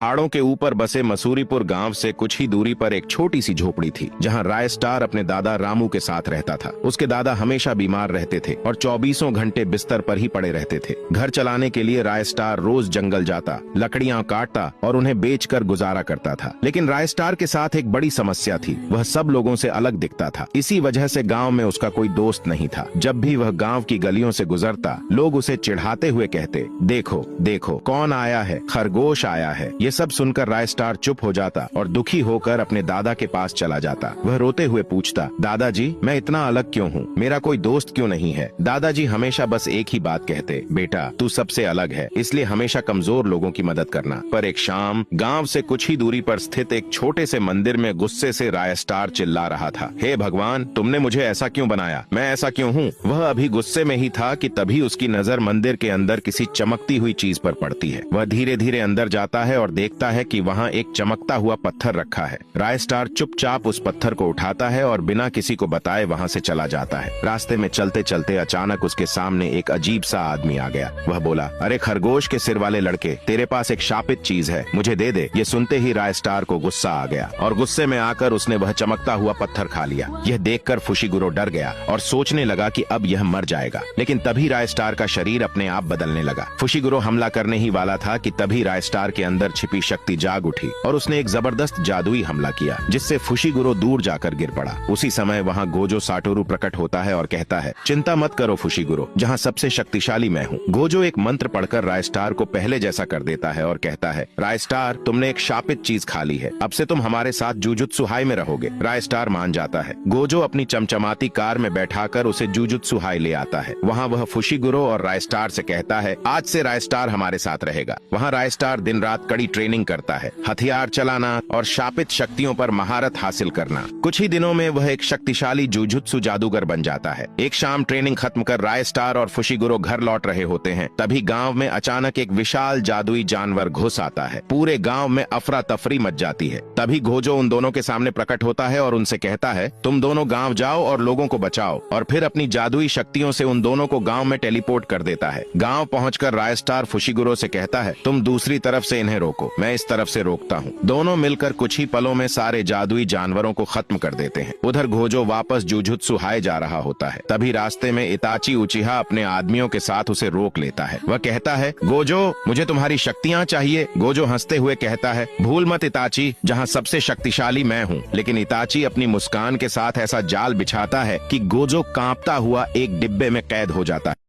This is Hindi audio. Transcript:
पहाड़ों के ऊपर बसे मसूरीपुर गांव से कुछ ही दूरी पर एक छोटी सी झोपड़ी थी, जहां राय स्टार अपने दादा रामू के साथ रहता था। उसके दादा हमेशा बीमार रहते थे और 24 घंटे बिस्तर पर ही पड़े रहते थे। घर चलाने के लिए राय स्टार रोज जंगल जाता, लकड़ियां काटता और उन्हें बेचकर गुजारा करता था। लेकिन राय स्टार के साथ एक बड़ी समस्या थी, वह सब लोगों से अलग दिखता था। इसी वजह से गाँव में उसका कोई दोस्त नहीं था। जब भी वह गाँव की गलियों से गुजरता, लोग उसे चिढ़ाते हुए कहते, देखो देखो कौन आया है, खरगोश आया है। ये सब सुनकर राय स्टार चुप हो जाता और दुखी होकर अपने दादा के पास चला जाता। वह रोते हुए पूछता, दादाजी मैं इतना अलग क्यों हूँ, मेरा कोई दोस्त क्यों नहीं है। दादाजी हमेशा बस एक ही बात कहते, बेटा तू सबसे अलग है, इसलिए हमेशा कमजोर लोगों की मदद करना। पर एक शाम गांव से कुछ ही दूरी पर स्थित एक छोटे से मंदिर में गुस्से से राय स्टार चिल्ला रहा था, हे भगवान तुमने मुझे ऐसा क्यों बनाया, मैं ऐसा क्यों हूँ। वह अभी गुस्से में ही था कि तभी उसकी नजर मंदिर के अंदर किसी चमकती हुई चीज पर पड़ती है। वह धीरे धीरे अंदर जाता है और देखता है कि वहाँ एक चमकता हुआ पत्थर रखा है। राय स्टार चुपचाप उस पत्थर को उठाता है और बिना किसी को बताए वहाँ से चला जाता है। रास्ते में चलते चलते अचानक उसके सामने एक अजीब सा आदमी आ गया। वह बोला, अरे खरगोश के सिर वाले लड़के, तेरे पास एक शापित चीज है, मुझे दे दे। ये सुनते ही राय स्टार को गुस्सा आ गया और गुस्से में आकर उसने वह चमकता हुआ पत्थर खा लिया। यह देखकर फुशीगुरो डर गया और सोचने लगा कि अब यह मर जाएगा। लेकिन तभी राय स्टार का शरीर अपने आप बदलने लगा। फुशीगुरो हमला करने ही वाला था कि तभी राय स्टार के अंदर छिपी शक्ति जाग उठी और उसने एक जबरदस्त जादुई हमला किया, जिससे फुशीगुरो दूर जाकर गिर पड़ा। उसी समय वहाँ गोजो साटोरू प्रकट होता है और कहता है, चिंता मत करो फुशीगुरो, जहाँ सबसे शक्तिशाली मैं हूँ। गोजो एक मंत्र पढ़कर राय स्टार को पहले जैसा कर देता है और कहता है, राय स्टार तुमने एक शापित चीज खा ली है, अब से तुम हमारे साथ जुजुत्सु हाई में रहोगे। राय स्टार मान जाता है। गोजो अपनी चमचमाती कार में बैठाकर उसे जुजुत्सु हाई ले आता है। वहाँ वह फुशीगुरो और राय स्टार से कहता है, आज से राय स्टार हमारे साथ रहेगा। वहाँ राय स्टार दिन रात कड़ी ट्रेनिंग करता है, हथियार चलाना और शापित शक्तियों पर महारत हासिल करना। कुछ ही दिनों में वह एक शक्तिशाली जुजुत्सु जादूगर बन जाता है। एक शाम ट्रेनिंग खत्म कर राय स्टार और फुशीगुरो घर लौट रहे होते हैं। तभी गांव में अचानक एक विशाल जादुई जानवर घुस आता है। पूरे गांव में अफरा तफरी मच जाती है। तभी गोजो उन दोनों के सामने प्रकट होता है और उनसे कहता है, तुम दोनों गाँव जाओ और लोगों को बचाओ। और फिर अपनी जादुई शक्तियों से उन दोनों को गाँव में टेलीपोर्ट कर देता है। गाँव पहुँचकर राय स्टार फुशीगुरो से कहता है, तुम दूसरी तरफ से इन्हें रोको, मैं इस तरफ से रोकता हूँ। दोनों मिलकर कुछ ही पलों में सारे जादुई जानवरों को खत्म कर देते हैं। उधर गोजो वापस जुजुत्सु हाय जा रहा होता है। तभी रास्ते में इताची उचिहा अपने आदमियों के साथ उसे रोक लेता है। वह कहता है, गोजो मुझे तुम्हारी शक्तियाँ चाहिए। गोजो हंसते हुए कहता है, भूल मत इताची, जहाँ सबसे शक्तिशाली मैं हूँ। लेकिन इताची अपनी मुस्कान के साथ ऐसा जाल बिछाता है कि गोजो कांपता हुआ एक डिब्बे में कैद हो जाता है।